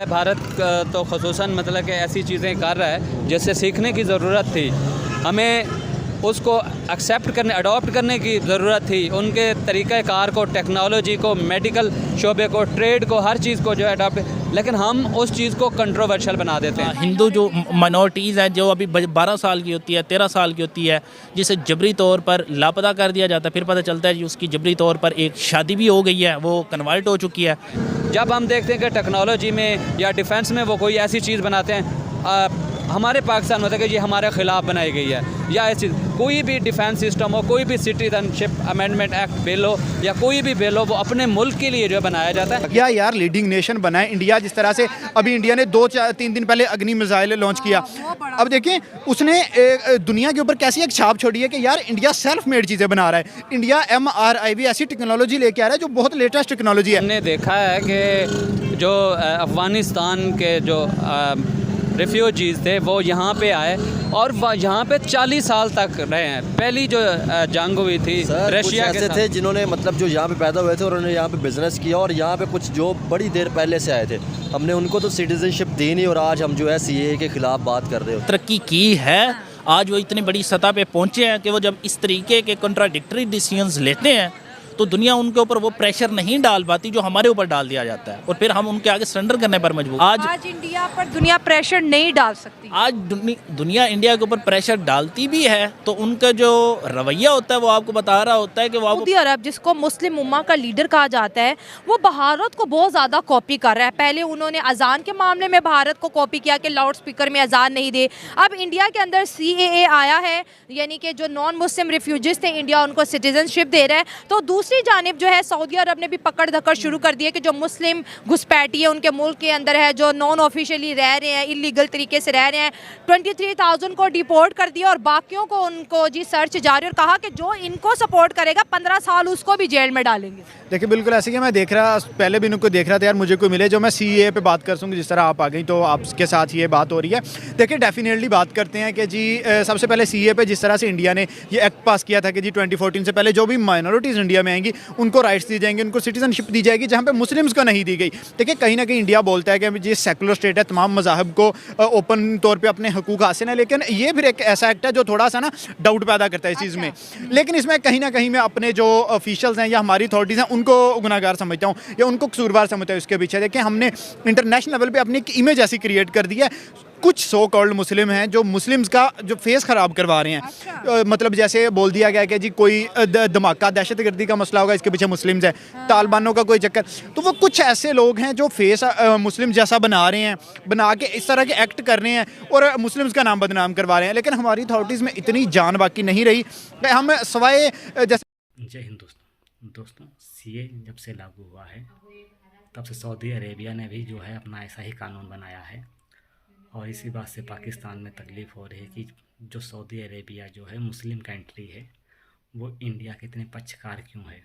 भारत तो ख़ुसूसन मतलब कि ऐसी चीज़ें कर रहा है जिससे सीखने की ज़रूरत थी, हमें उसको एक्सेप्ट करने अडॉप्ट करने की ज़रूरत थी। उनके तरीक़ाकार को, टेक्नोलॉजी को, मेडिकल शोबे को, ट्रेड को, हर चीज़ को जो है अडॉप्ट, लेकिन हम उस चीज़ को कंट्रोवर्शियल बना देते हैं। हिंदू जो माइनॉरिटीज़ हैं जो अभी 12 साल की होती है, 13 साल की होती है, जिसे जबरी तौर पर लापता कर दिया जाता है, फिर पता चलता है कि उसकी जबरी तौर पर एक शादी भी हो गई है, वो कन्वर्ट हो चुकी है। जब हम देखते हैं कि टेक्नोलॉजी में या डिफेंस में वो कोई ऐसी चीज़ बनाते हैं, हमारे पाकिस्तान में होता है कि ये हमारे ख़िलाफ़ बनाई गई है, या ऐसी कोई भी डिफेंस सिस्टम हो, कोई भी सिटीजनशिप अमेंडमेंट एक्ट बिल हो या कोई भी बिल हो, वो अपने मुल्क के लिए जो बनाया जाता है। क्या यार लीडिंग नेशन बना है इंडिया, जिस तरह से अभी इंडिया ने 2-3 दिन पहले अग्नि मिसाइल लॉन्च किया। अब देखें उसने दुनिया के ऊपर कैसी एक छाप छोड़ी है कि यार इंडिया सेल्फ मेड चीज़ें बना रहा है। इंडिया MRIV ऐसी टेक्नोलॉजी लेके आ रहा है जो बहुत लेटेस्ट टेक्नोलॉजी है। हमने देखा है कि जो अफ़गानिस्तान के जो रिफ्यूजीज़ थे वो यहाँ पे आए और यहाँ पे 40 साल तक रहे हैं। पहली जो जंग हुई थी रशिया के साथ, थे जिन्होंने मतलब जो यहाँ पे पैदा हुए थे और उन्होंने यहाँ पे बिजनेस किया और यहाँ पे कुछ जो बड़ी देर पहले से आए थे, हमने उनको तो सिटीजनशिप दी नहीं और आज हम जो है CAA के खिलाफ बात कर रहे हो। तरक्की की है, आज वो इतनी बड़ी सतह पे पहुँचे हैं कि वो जब इस तरीके के कॉन्ट्राडिक्टरी डिसीजंस लेते हैं तो दुनिया उनके ऊपर वो प्रेशर नहीं डाल पाती जो हमारे ऊपर डाल दिया जाता है, और फिर हम उनके आगे सरेंडर करने पर मजबूर। आज इंडिया पर दुनिया प्रेशर नहीं डाल सकती। आज दुनिया इंडिया के ऊपर प्रेशर डालती भी है तो उनका जो रवैया होता है वो आपको बता रहा होता है कि वो सऊदी अरब, जिसको मुस्लिम उम्मा का लीडर कहा जाता है, वो भारत को बहुत ज़्यादा कॉपी कर रहा है। पहले उन्होंने अजान के मामले में भारत को कॉपी किया कि लाउड स्पीकर में अजान नहीं दे। अब इंडिया के अंदर CAA आया है, यानी कि जो नॉन मुस्लिम रिफ्यूजीज थे इंडिया उनको सिटीजनशिप दे रहा है। तो दूसरी जानिब जो है सऊदी अरब ने भी पकड़ धकड़ शुरू कर दी है कि जो मुस्लिम घुसपैठिए उनके मुल्क के अंदर है, जो नॉन ऑफिशियली रह रहे हैं, इलीगल तरीके से रह रहे हैं, 23,000 को डिपोर्ट कर दिया और बाकियों को उनको जी सर्च जारी, और कहा कि जो इनको सपोर्ट करेगा 15 साल उसको भी जेल में डालेंगे। देखिए बिल्कुल ऐसे कि मैं देख रहा, पहले भी इनको देख रहा था यार मुझे कोई मिले जो मैं CAA पे बात कर सकूँ, जिस तरह आप आ गई तो आपके साथ ये बात हो रही है। देखिए डेफिनेटली बात करते हैं कि जी सबसे पहले CAA पे जिस तरह से इंडिया ने ये एक्ट पास किया था कि जी 2014 से पहले जो भी माइनॉरिटीज़ इंडिया में आएंगी उनको राइट्स दी जाएंगे, उनको सिटीजनशिप दी जाएगी, जहाँ पे मुस्लिम्स को नहीं दी गई। देखिए कहीं ना कहीं इंडिया बोलता है कि जी सेकुलर स्टेट है, तमाम मज़ाहब को ओपन तौर पे अपने हकूक़ हासिल है, लेकिन ये फिर एक ऐसा एक्ट है जो थोड़ा सा ना डाउट पैदा करता है इस चीज़ में। लेकिन इसमें कहीं ना कहीं मैं अपने जो ऑफिशियल्स हैं या हमारी अथॉरिटीज़ हैं उनको गुनाहगार समझता हूँ या उनको कसूरवार समझता हूँ इसके पीछे। देखिए हमने इंटरनेशनल लेवल पर अपनी एक इमेज ऐसी क्रिएट कर दी है। कुछ सो कॉल्ड मुस्लिम हैं जो मुस्लिम्स का जो फेस ख़राब करवा रहे हैं। मतलब जैसे बोल दिया गया कि जी कोई धमाका दहशतगर्दी का मसला होगा, इसके पीछे मुस्लिम्स हैं, तालिबानों का कोई चक्कर। तो वो कुछ ऐसे लोग हैं जो फेस मुस्लिम जैसा बना रहे हैं, बना के इस तरह के एक्ट कर रहे हैं और मुस्लिम्स का नाम बदनाम करवा रहे हैं। लेकिन हमारी अथॉरिटीज़ में इतनी जान बाकी नहीं रही कि हम सवाए जैसे। जय हिंद दोस्तों, CAA जब से लागू हुआ है तब से सऊदी अरेबिया ने भी जो है अपना ऐसा ही कानून बनाया है और इसी बात से पाकिस्तान में तकलीफ़ हो रही है कि जो सऊदी अरेबिया जो है मुस्लिम कंट्री है वो इंडिया के इतने पक्षकार क्यों है।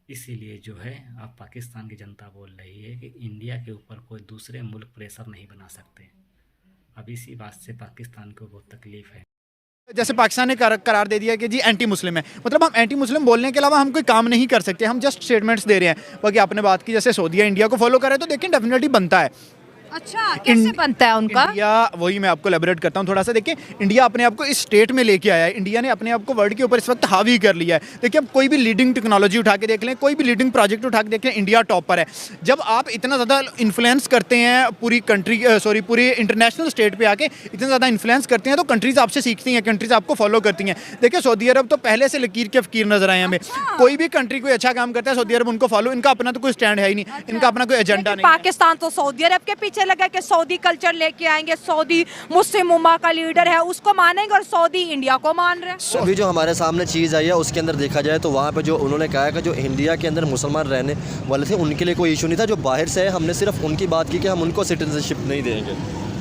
इसीलिए जो है अब पाकिस्तान की जनता बोल रही है कि इंडिया के ऊपर कोई दूसरे मुल्क प्रेशर नहीं बना सकते। अब इसी बात से पाकिस्तान को बहुत तकलीफ़ है। जैसे पाकिस्तान ने करार दे दिया कि जी एंटी मुस्लिम है, मतलब हम एंटी मुस्लिम बोलने के अलावा हम कोई काम नहीं कर सकते, हम जस्ट स्टेटमेंट्स दे रहे हैं। बाकी आपने बात की जैसे सऊदी इंडिया को फॉलो करे तो देखिए डेफिनेटली बनता है। अच्छा, कैसे बनता है उनका? इंडिया, वही मैं आपको एलैबोरेट करता हूँ थोड़ा सा। देखिए इंडिया अपने आप को इस स्टेट में लेके आया है, इंडिया ने अपने आप को वर्ल्ड के ऊपर इस वक्त हावी कर लिया है। देखिए अब कोई भी लीडिंग टेक्नोलॉजी उठा के देख लें, कोई भी लीडिंग प्रोजेक्ट उठा के देख लें, इंडिया टॉप पर है। जब आप इतना ज़्यादा इन्फ्लुएंस करते हैं पूरी कंट्री, पूरी इंटरनेशनल स्टेट पर आके इतना ज़्यादा इन्फ्लुएंस करते हैं तो कंट्रीज़ आपसे सीखती हैं, कंट्रीज़ आपको फॉलो करती हैं। देखिए सऊदी अरब तो पहले से लकीर के फ़कीर नजर आए हमें। कोई भी कंट्री कोई अच्छा काम करता है सऊदी अरब उनको फॉलो, इनका अपना तो कोई स्टैंड है ही नहीं, इनका अपना कोई एजेंडा नहीं। पाकिस्तान तो सऊदी अरब के पीछे लगा कि सऊदी कल्चर लेके आएंगे, सऊदी मुस्लिम उम्मा का लीडर है उसको मानेंगे और सऊदी इंडिया को मान रहे हैं। अभी जो हमारे सामने चीज़ आई है उसके अंदर देखा जाए तो वहाँ पे जो उन्होंने कहा है कि जो इंडिया के अंदर मुसलमान रहने वाले थे उनके लिए कोई इशू नहीं था, जो बाहर से है हमने सिर्फ उनकी बात की कि हम उनको सिटीजनशिप नहीं देंगे।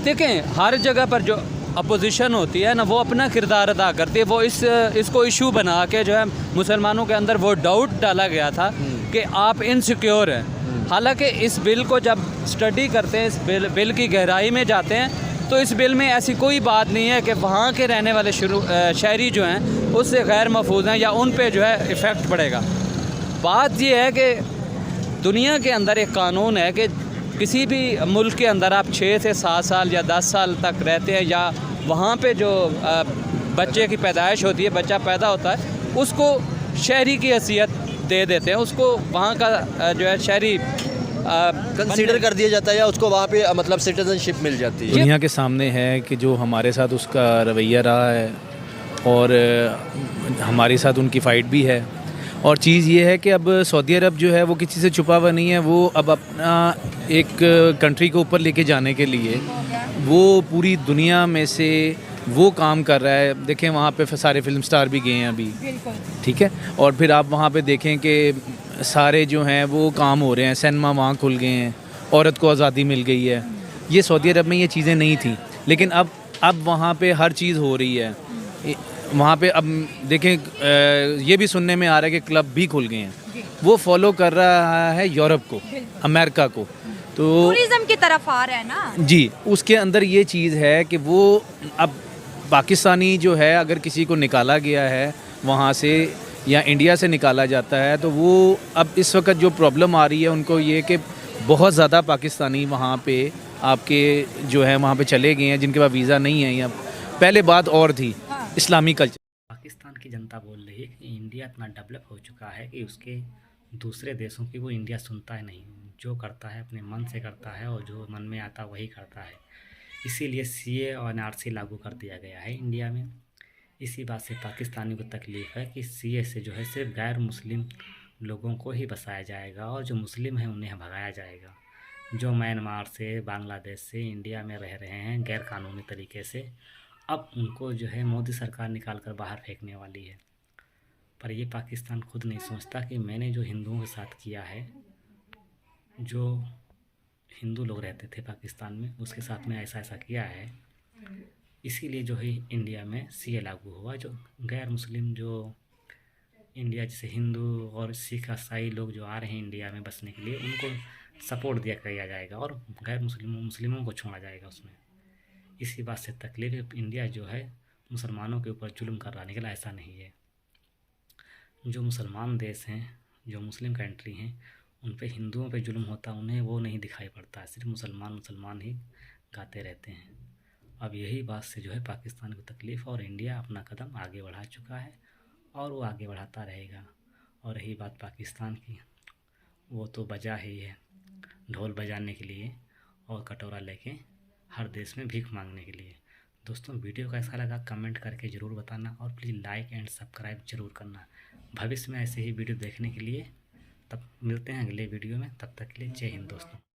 देखें हर जगह पर जो अपोजिशन होती है ना वो अपना किरदार अदा करती है। वो इसको इशू बना के जो है मुसलमानों के अंदर वो डाउट डाला गया था कि आप इनसिक्योर हैं। हालांकि इस बिल को जब स्टडी करते हैं, इस बिल की गहराई में जाते हैं तो इस बिल में ऐसी कोई बात नहीं है कि वहाँ के रहने वाले शहरी जो हैं उससे गैर महफूज हैं या उन पे जो है इफ़ेक्ट पड़ेगा। बात ये है कि दुनिया के अंदर एक कानून है कि किसी भी मुल्क के अंदर आप 6 से 7 साल या 10 साल तक रहते हैं, या वहाँ पे जो बच्चे की पैदाइश होती है, बच्चा पैदा होता है, उसको शहरी की हैसियत दे देते हैं, उसको वहाँ का जो है शहरी कंसीडर कर दिया जाता है, या उसको वहाँ पे मतलब सिटीजनशिप मिल जाती है। दुनिया के सामने है कि जो हमारे साथ उसका रवैया रहा है और हमारे साथ उनकी फ़ाइट भी है। और चीज़ ये है कि अब सऊदी अरब जो है वो किसी से छुपा हुआ नहीं है, वो अब अपना एक कंट्री को ऊपर लेके जाने के लिए वो पूरी दुनिया में से वो काम कर रहा है। देखें वहाँ पे सारे फिल्म स्टार भी गए हैं अभी, ठीक है, और फिर आप वहाँ पे देखें कि सारे जो हैं वो काम हो रहे हैं, सिनेमा वहाँ खुल गए हैं, औरत को आज़ादी मिल गई है। ये सऊदी अरब में ये चीज़ें नहीं थी, लेकिन अब वहाँ पे हर चीज़ हो रही है। वहाँ पे अब देखें ये भी सुनने में आ रहा है कि क्लब भी खुल गए हैं। वो फॉलो कर रहा है यूरोप को, अमेरिका को, तो टूरिज्म की तरफ आ रहा है ना जी। उसके अंदर ये चीज़ है कि वो अब पाकिस्तानी जो है अगर किसी को निकाला गया है वहाँ से या इंडिया से निकाला जाता है, तो वो अब इस वक्त जो प्रॉब्लम आ रही है उनको ये कि बहुत ज़्यादा पाकिस्तानी वहाँ पे आपके जो है वहाँ पे चले गए हैं जिनके पास वीज़ा नहीं है। या पहले बात और थी इस्लामी कल्चर। पाकिस्तान की जनता बोल रही है कि इंडिया इतना डेवलप हो चुका है कि उसके दूसरे देशों की वो इंडिया सुनता है नहीं, जो करता है अपने मन से करता है और जो मन में आता वही करता है। इसीलिए सीए और एनआरसी लागू कर दिया गया है इंडिया में। इसी बात से पाकिस्तानियों को तकलीफ़ है कि सीए से जो है सिर्फ गैर मुस्लिम लोगों को ही बसाया जाएगा और जो मुस्लिम हैं उन्हें भगाया जाएगा। जो म्यांमार से, बांग्लादेश से इंडिया में रह रहे हैं गैर कानूनी तरीके से, अब उनको जो है मोदी सरकार निकाल कर बाहर फेंकने वाली है। पर ये पाकिस्तान खुद नहीं सोचता कि मैंने जो हिंदुओं के साथ किया है, जो हिंदू लोग रहते थे पाकिस्तान में, उसके साथ में ऐसा ऐसा किया है। इसीलिए जो है इंडिया में सीए लागू हुआ। जो गैर मुस्लिम जो इंडिया जैसे हिंदू और सिख ईसाई लोग जो आ रहे हैं इंडिया में बसने के लिए, उनको सपोर्ट किया जाएगा और गैर मुस्लिमों को छोड़ा जाएगा उसमें। इसी बात से तकलीफ है। इंडिया जो है मुसलमानों के ऊपर जुल्म कर रहा, निकला ऐसा नहीं है। जो मुसलमान देश हैं, जो मुस्लिम कंट्री हैं, उन पे हिंदुओं पे जुल्म होता उन्हें वो नहीं दिखाई पड़ता, सिर्फ मुसलमान ही गाते रहते हैं। अब यही बात से जो है पाकिस्तान को तकलीफ़, और इंडिया अपना कदम आगे बढ़ा चुका है और वो आगे बढ़ाता रहेगा। और रही बात पाकिस्तान की, वो तो बजा ही है ढोल बजाने के लिए और कटोरा लेके हर देश में भीख मांगने के लिए। दोस्तों वीडियो कैसा लगा कमेंट करके ज़रूर बताना, और प्लीज़ लाइक एंड सब्सक्राइब ज़रूर करना भविष्य में ऐसे ही वीडियो देखने के लिए। तब मिलते हैं अगले वीडियो में, तब तक के लिए जय हिंद दोस्तों।